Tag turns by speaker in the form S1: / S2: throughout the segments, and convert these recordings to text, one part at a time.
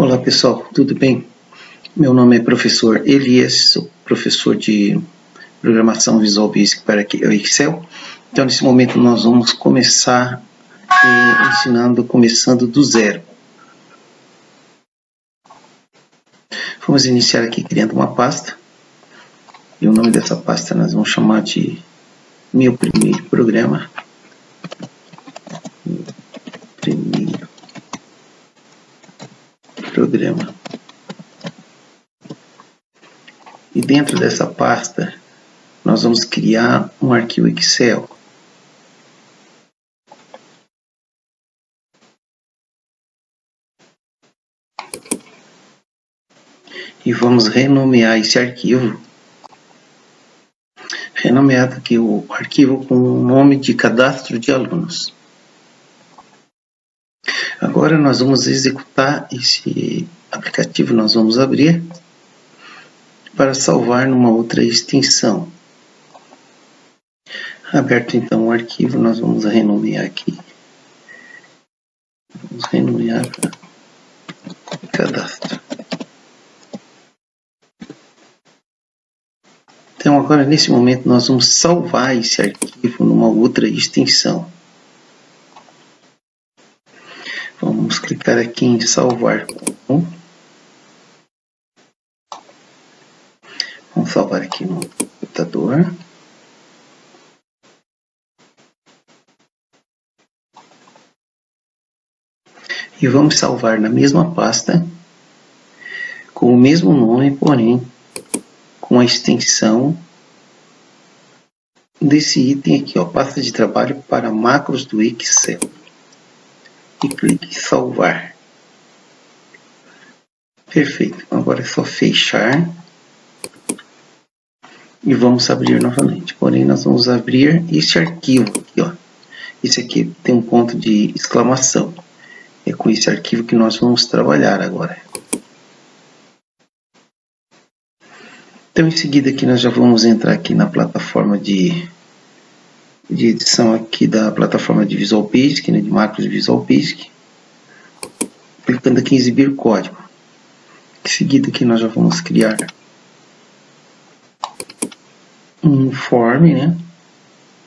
S1: Olá pessoal, tudo bem? Meu nome é professor Elias, sou professor de programação Visual Basic para o Excel. Então nesse momento nós vamos começar começando do zero. Vamos iniciar aqui criando uma pasta. E o nome dessa pasta nós vamos chamar de meu primeiro programa. Primeiro programa. E dentro dessa pasta nós vamos criar um arquivo Excel. E vamos renomear esse arquivo. Renomeado aqui o arquivo com o nome de cadastro de alunos. Agora nós vamos executar esse aplicativo, nós vamos abrir para salvar numa outra extensão. Aberto então o arquivo, nós vamos renomear aqui. Vamos renomear para cadastro. Então agora nesse momento nós vamos salvar esse arquivo numa outra extensão. Vamos clicar aqui em salvar como. Vamos salvar aqui no computador. E vamos salvar na mesma pasta, com o mesmo nome, porém com a extensão desse item aqui, ó, pasta de trabalho para macros do Excel. E clique em salvar. Perfeito. Agora é só fechar. E vamos abrir novamente. Porém, nós vamos abrir esse arquivo aqui, ó. Esse aqui tem um ponto de exclamação. É com esse arquivo que nós vamos trabalhar agora. Então, em seguida aqui nós já vamos entrar aqui na plataforma de edição aqui da plataforma de Visual Basic, né, de macros de Visual Basic. Clicando aqui em exibir código. Em seguida aqui nós já vamos criar um form, né,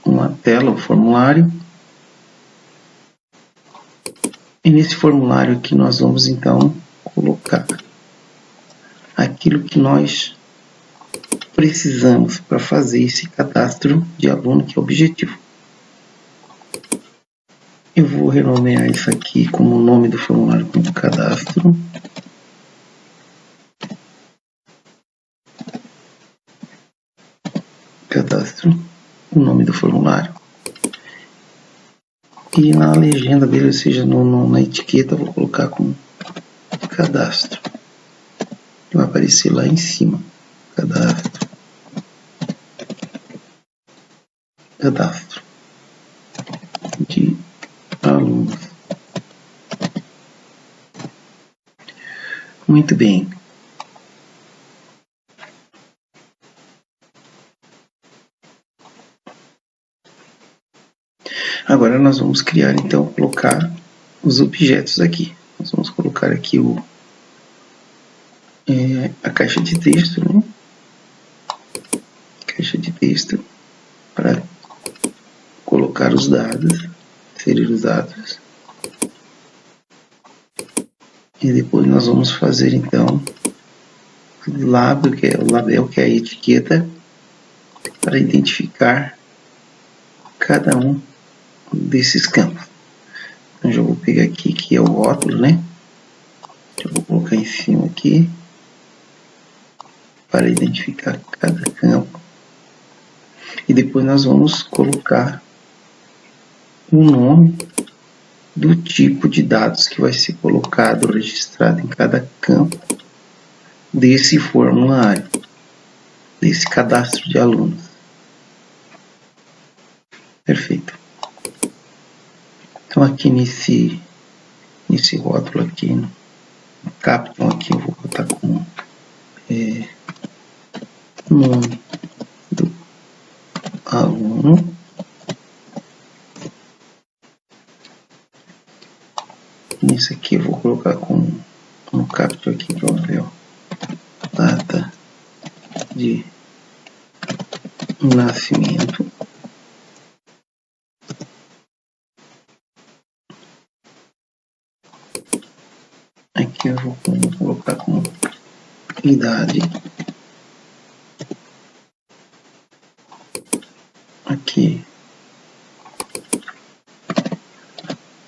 S1: uma tela, um formulário. E nesse formulário aqui nós vamos então colocar aquilo que nós precisamos para fazer esse cadastro de aluno, que é o objetivo. Eu vou renomear isso aqui como o nome do formulário como cadastro. Cadastro, o nome do formulário. E na legenda dele, ou seja, na etiqueta, eu vou colocar como cadastro. Vai aparecer lá em cima. Cadastro. Cadastro de alunos. Muito bem. Agora nós vamos criar, então, colocar os objetos aqui. Nós vamos colocar aqui a caixa de texto, né? Caixa de texto para colocar os dados, inserir os dados. E depois nós vamos fazer, então, o label, que é a etiqueta, para identificar cada um desses campos. Então já vou pegar aqui, que é o rótulo, né? Já vou colocar em cima aqui para identificar cada campo. E depois nós vamos colocar o nome do tipo de dados que vai ser colocado, registrado em cada campo desse formulário, desse cadastro de alunos. Perfeito. Então aqui nesse rótulo aqui, no caption aqui, eu vou botar como nome do aluno. Nesse aqui eu vou colocar como no capture aqui para ver, ó, data de nascimento. Aqui eu vou colocar como idade. Aqui,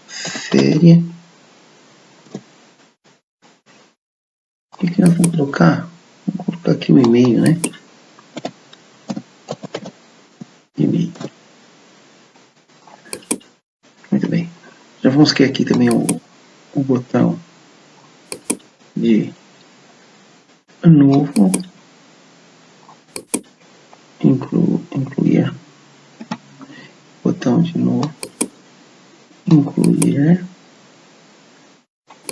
S1: série. O que nós vamos colocar? Vou colocar aqui o e-mail, né? E-mail. Muito bem. Já vamos criar aqui também o botão de novo. Incluir. Botão de novo. Incluir.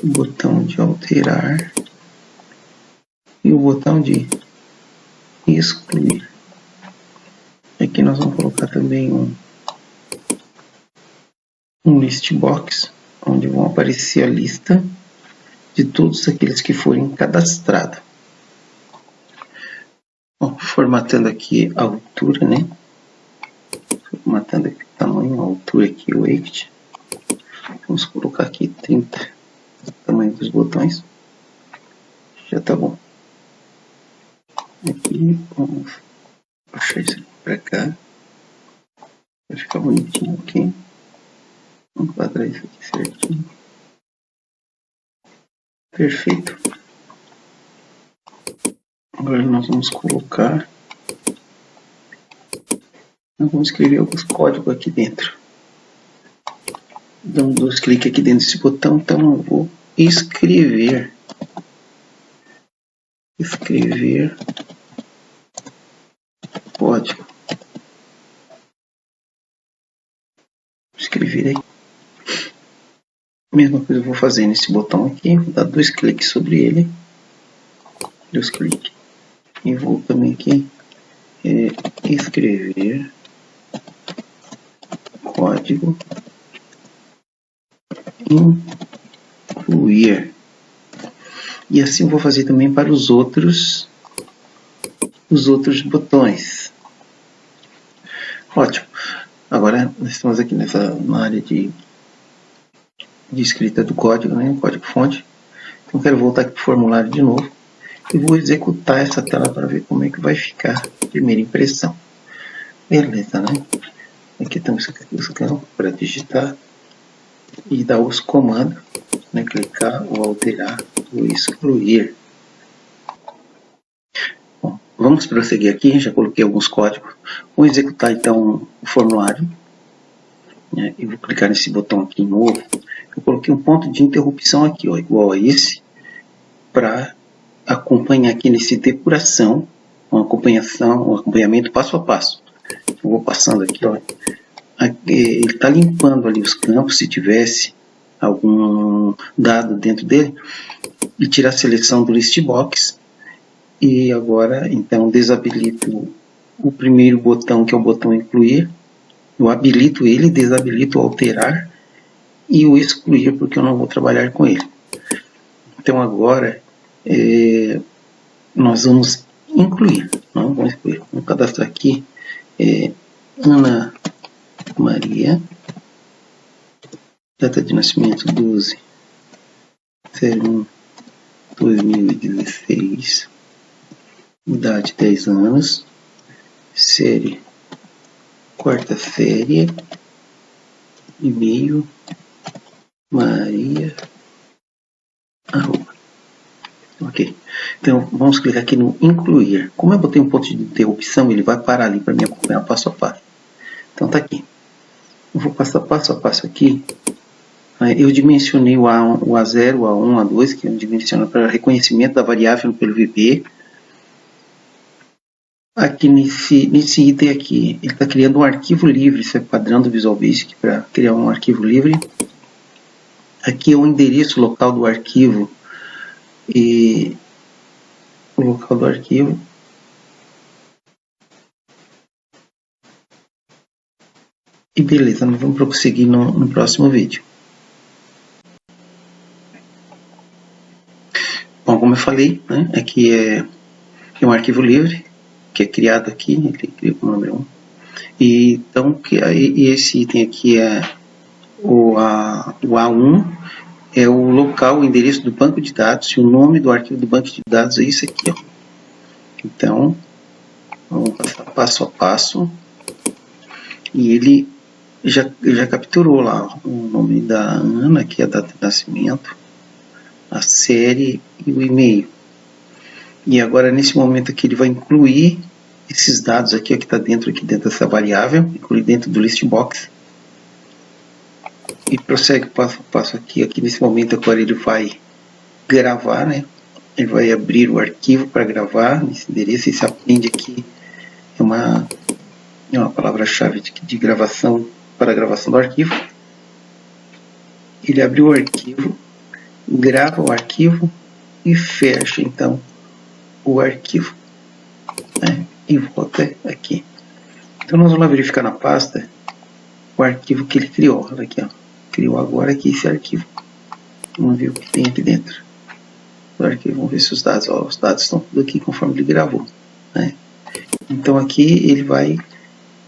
S1: Botão de alterar. E o botão de excluir. Aqui nós vamos colocar também um list box, onde vão aparecer a lista de todos aqueles que forem cadastrados. Bom, formatando aqui a altura, né? Formatando aqui o tamanho, a altura aqui, o weight. Vamos colocar aqui 30, o tamanho dos botões. Já tá bom. Aqui, vamos puxar isso aqui para cá. Vai ficar bonitinho aqui. Vamos enquadrar isso aqui certinho. Perfeito. Agora nós vamos colocar. Nós vamos escrever alguns códigos aqui dentro. Damos 2 cliques aqui dentro desse botão, então eu vou escrever código. Escrever aqui. Mesma coisa eu vou fazer nesse botão aqui, vou dar 2 cliques sobre ele. 2 cliques. E vou também aqui escrever código, incluir. E assim vou fazer também para os outros botões. Ótimo. Agora nós estamos aqui na área de escrita do código, né? Código fonte. Então quero voltar aqui para o formulário de novo e vou executar essa tela para ver como é que vai ficar a primeira impressão. Beleza, né? Aqui temos para digitar e dar os comandos, né? Clicar ou alterar ou excluir. Bom, vamos prosseguir aqui, já coloquei alguns códigos. Vou executar então o formulário, né? E vou clicar nesse botão aqui novo. Eu coloquei um ponto de interrupção aqui, ó, igual a esse, para acompanhar aqui nesse depuração, um acompanhamento passo a passo. Eu vou passando aqui, ó. Ele está limpando ali os campos, se tivesse algum dado dentro dele, e tirar a seleção do list box. E agora, então, desabilito o primeiro botão, que é o botão incluir. Eu habilito ele, desabilito o alterar e o excluir, porque eu não vou trabalhar com ele. Então agora nós vamos incluir. Não, vamos excluir. Vamos cadastrar aqui Ana Maria, data de nascimento 12/01/2016, idade 10 anos, série quarta série, e-mail Maria arroba. Ok. Então vamos clicar aqui no incluir. Como eu botei um ponto de interrupção, ele vai parar ali para me acompanhar passo a passo. Então tá aqui. Eu vou passar passo a passo aqui. Eu dimensionei o A1, o A0, o A1, o A2, que eu dimensiono para reconhecimento da variável pelo VB. Aqui nesse item aqui, ele está criando um arquivo livre, isso é padrão do Visual Basic para criar um arquivo livre. Aqui é o endereço local do arquivo e o local do arquivo. E beleza, nós vamos prosseguir no próximo vídeo. como eu falei, né, aqui é um arquivo livre, que é criado aqui, ele cria o número 1. E, então, e esse item aqui é o A1, é o local, o endereço do banco de dados, e o nome do arquivo do banco de dados é isso aqui, ó. Então, vamos passar passo a passo, e ele já capturou lá o nome da Ana, que é a data de nascimento, a série e o e-mail. E agora, nesse momento aqui, ele vai incluir esses dados aqui, ó, que está dentro dessa variável, incluir dentro do list box. E prossegue passo a passo aqui. Aqui nesse momento agora ele vai gravar, né? Ele vai abrir o arquivo para gravar nesse endereço. Esse append aqui é uma palavra-chave de gravação para a gravação do arquivo. Ele abriu o arquivo, grava o arquivo e fecha então o arquivo, né? E volta aqui. Então nós vamos lá verificar na pasta o arquivo que ele criou. Olha aqui, ó. Criou agora aqui esse arquivo. Vamos ver o que tem aqui dentro do arquivo. Vamos ver se os dados estão tudo aqui conforme ele gravou, né? Então aqui ele vai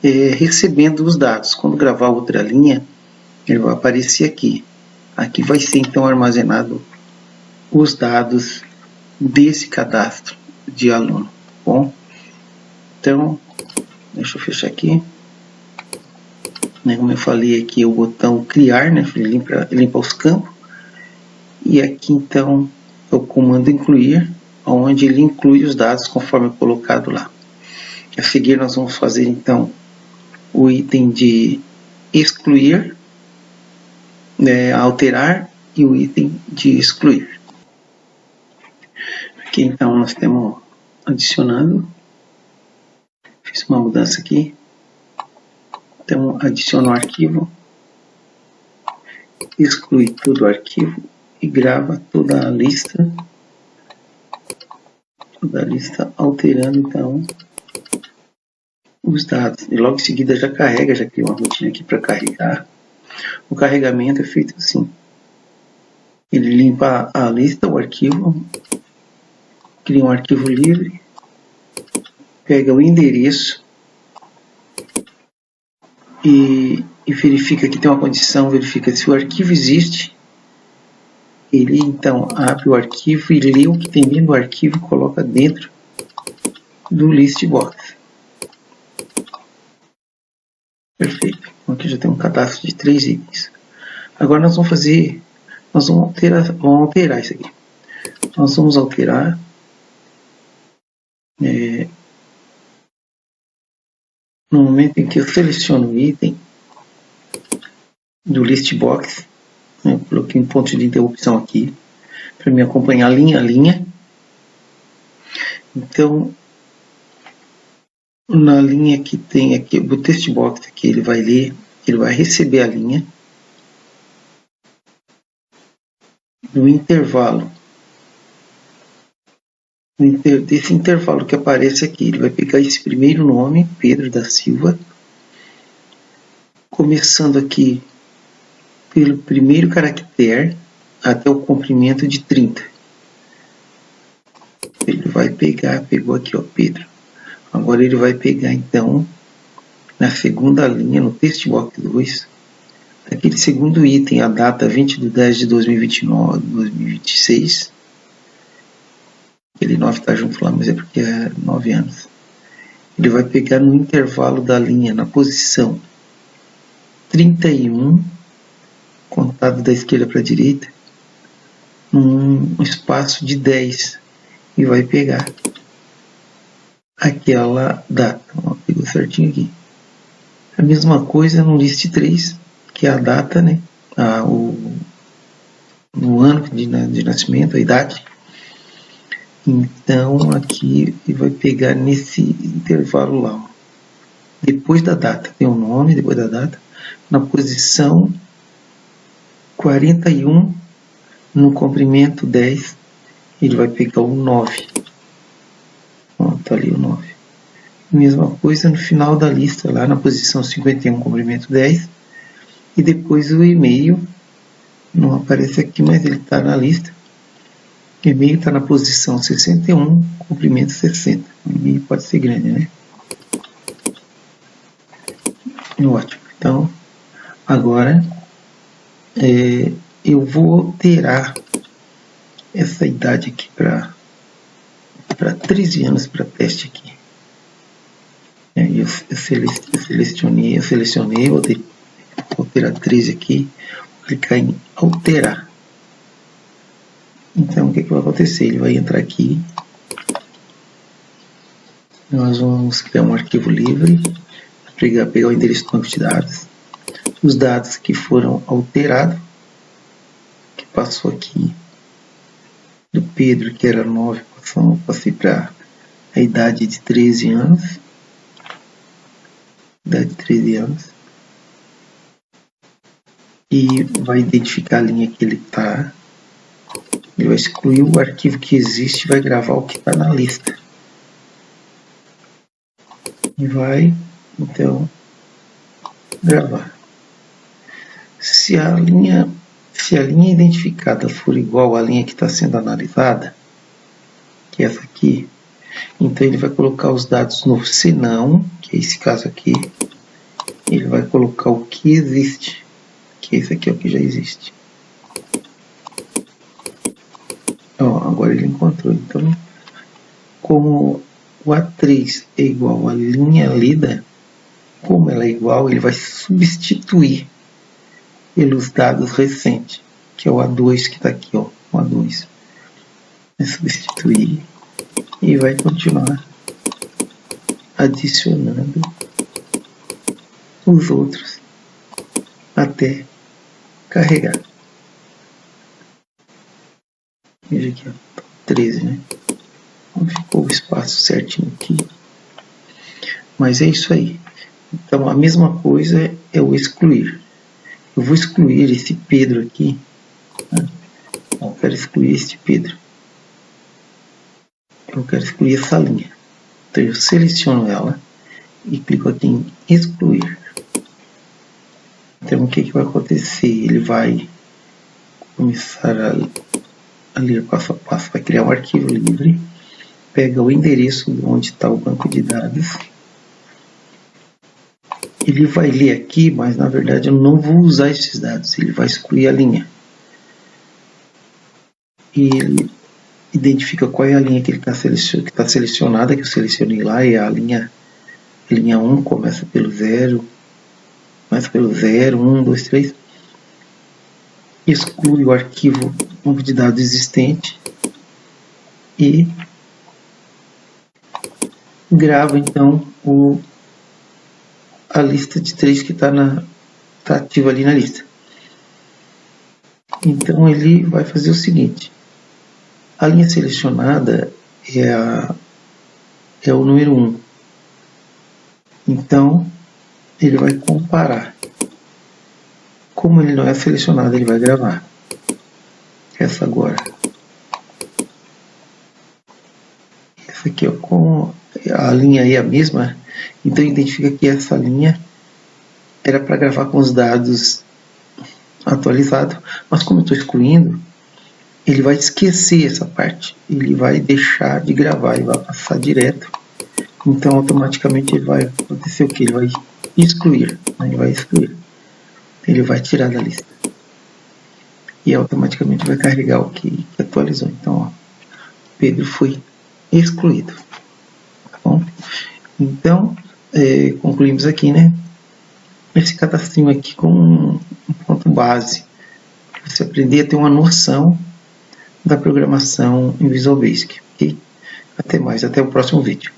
S1: recebendo os dados. Quando gravar outra linha, ele vai aparecer aqui. Aqui vai ser então armazenado os dados desse cadastro de aluno. Bom, então deixa eu fechar aqui. Como eu falei aqui, o botão criar, né? Ele limpa os campos. E aqui então é o comando incluir, onde ele inclui os dados conforme colocado lá. A seguir nós vamos fazer então o item de excluir, alterar, e o item de excluir. Aqui então nós temos adicionando. Fiz uma mudança aqui. Então, adiciona o arquivo, exclui todo o arquivo e grava toda a lista alterando então os dados. E logo em seguida já carrega, já cria uma rotina aqui para carregar. O carregamento é feito assim. Ele limpa a lista, o arquivo, cria um arquivo livre, pega o endereço, e verifica que tem uma condição, verifica se o arquivo existe. Ele então abre o arquivo e lê o que tem dentro do arquivo e coloca dentro do list box. Perfeito. Aqui já tem um cadastro de 3 itens. Agora nós vamos alterar isso aqui. Nós vamos alterar no momento em que eu seleciono o item do list box, eu coloquei um ponto de interrupção aqui para me acompanhar linha a linha. Então, na linha que tem aqui o text box aqui, ele vai ler, ele vai receber a linha. No intervalo desse intervalo que aparece aqui, ele vai pegar esse primeiro nome, Pedro da Silva, começando aqui pelo primeiro caractere até o comprimento de 30. Ele vai pegar, pegou aqui, ó, Pedro. Agora ele vai pegar então na segunda linha, no text box 2, aquele segundo item, a data 20/10/2029, 2026. Aquele 9 está junto lá, mas é porque é 9 anos. Ele vai pegar no intervalo da linha, na posição 31, contado da esquerda para a direita, num espaço de 10, e vai pegar aquela data. Ó, pegou certinho aqui. A mesma coisa no list 3, que é a data, né? No ano de nascimento, a idade. Então aqui ele vai pegar nesse intervalo lá, ó. Depois da data, tem o nome, depois da data, na posição 41, no comprimento 10, ele vai pegar o 9. Ó, tá ali o 9. Mesma coisa no final da lista, lá na posição 51, comprimento 10, e depois o e-mail, não aparece aqui, mas ele está na lista. E-mail está na posição 61, comprimento 60. O e-mail pode ser grande, né? Ótimo. Então, agora eu vou alterar essa idade aqui para 13 anos para teste aqui. Eu selecionei, vou alterar 13 aqui, vou clicar em alterar. Então, o que vai acontecer? Ele vai entrar aqui, nós vamos criar um arquivo livre, pegar o endereço do banco de dados, os dados que foram alterados, que passou aqui do Pedro, que era 9, passei para a idade de 13 anos. Idade de 13 anos. E vai identificar a linha que ele está. Ele vai excluir o arquivo que existe e vai gravar o que está na lista. E vai, então, gravar. Se a linha identificada for igual à linha que está sendo analisada, que é essa aqui, então ele vai colocar os dados no senão, que é esse caso aqui, ele vai colocar o que existe, que esse aqui é o que já existe. Ó, agora ele encontrou. Então, como o A3 é igual à linha lida, como ela é igual, ele vai substituir pelos dados recentes, que é o A2 que está aqui, ó, o A2. Vai substituir e vai continuar adicionando os outros até carregar. Veja aqui, ó, 13, né? Não ficou o espaço certinho aqui. Mas é isso aí. Então, a mesma coisa é o excluir. Eu vou excluir esse Pedro aqui. Né? Eu quero excluir este Pedro. Eu quero excluir essa linha. Então, eu seleciono ela e clico aqui em excluir. Então, o que vai acontecer? Ele vai começar a ler passo a passo. Vai criar um arquivo livre. Pega o endereço onde está o banco de dados. Ele vai ler aqui, mas na verdade eu não vou usar esses dados. Ele vai excluir a linha. E ele identifica qual é a linha que ele está selecionada, que eu selecionei lá, é a linha 1, começa pelo 0, 1, 2, 3. Exclui o arquivo banco de dados existente e grava então a lista de 3 que está ativa ali na lista. Então ele vai fazer o seguinte: a linha selecionada é o número 1. Então ele vai comparar. Como ele não é selecionado, ele vai gravar. Essa agora. Essa aqui, ó, com a linha aí é a mesma, então identifica que essa linha era para gravar com os dados atualizados, mas como eu estou excluindo, ele vai esquecer essa parte, ele vai deixar de gravar e vai passar direto. Então automaticamente ele vai acontecer o que? Ele vai excluir, né? Ele vai tirar da lista e automaticamente vai carregar o que atualizou. Então, ó, Pedro foi excluído. Tá bom? Então, concluímos aqui, né? Esse cadastrinho aqui com um ponto base. Para você aprender a ter uma noção da programação em Visual Basic. Okay? Até mais, até o próximo vídeo.